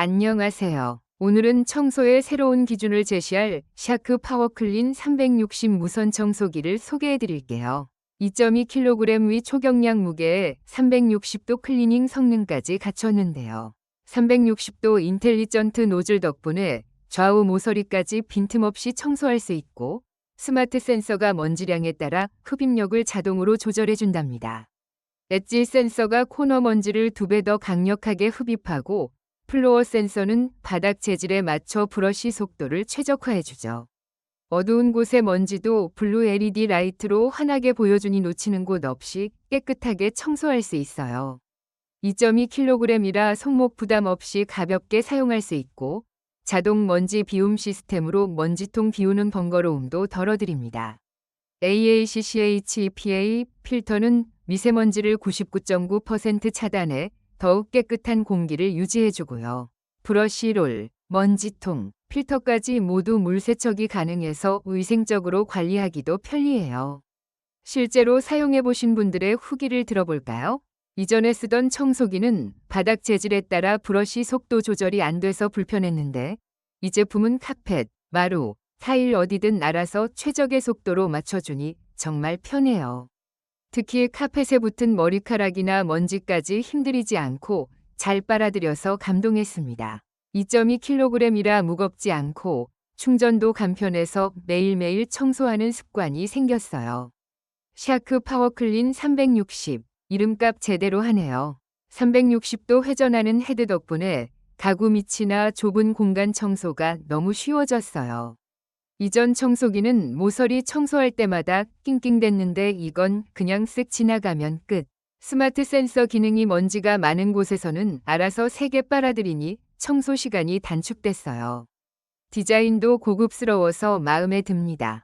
안녕하세요. 오늘은 청소의 새로운 기준을 제시할 샤크 파워클린 360 무선 청소기를 소개해 드릴게요. 2.2kg 위 초경량 무게에 360도 클리닝 성능까지 갖췄는데요. 360도 인텔리전트 노즐 덕분에 좌우 모서리까지 빈틈없이 청소할 수 있고 스마트 센서가 먼지량에 따라 흡입력을 자동으로 조절해 준답니다. 엣지 센서가 코너 먼지를 2배 더 강력하게 흡입하고 플로어 센서는 바닥 재질에 맞춰 브러쉬 속도를 최적화해주죠. 어두운 곳의 먼지도 블루 LED 라이트로 환하게 보여주니 놓치는 곳 없이 깨끗하게 청소할 수 있어요. 2.2kg이라 손목 부담 없이 가볍게 사용할 수 있고 자동 먼지 비움 시스템으로 먼지통 비우는 번거로움도 덜어드립니다. AACCH EPA 필터는 미세먼지를 99.9% 차단해 더욱 깨끗한 공기를 유지해주고요. 브러쉬롤, 먼지통, 필터까지 모두 물 세척이 가능해서 위생적으로 관리하기도 편리해요. 실제로 사용해보신 분들의 후기를 들어볼까요? 이전에 쓰던 청소기는 바닥 재질에 따라 브러쉬 속도 조절이 안 돼서 불편했는데 이 제품은 카펫, 마루, 타일 어디든 알아서 최적의 속도로 맞춰주니 정말 편해요. 특히 카펫에 붙은 머리카락이나 먼지까지 힘들이지 않고 잘 빨아들여서 감동했습니다. 2.2kg이라 무겁지 않고 충전도 간편해서 매일매일 청소하는 습관이 생겼어요. 샤크 파워클린 360, 이름값 제대로 하네요. 360도 회전하는 헤드 덕분에 가구 밑이나 좁은 공간 청소가 너무 쉬워졌어요. 이전 청소기는 모서리 청소할 때마다 낑낑댔는데 이건 그냥 쓱 지나가면 끝. 스마트 센서 기능이 먼지가 많은 곳에서는 알아서 세게 빨아들이니 청소 시간이 단축됐어요. 디자인도 고급스러워서 마음에 듭니다.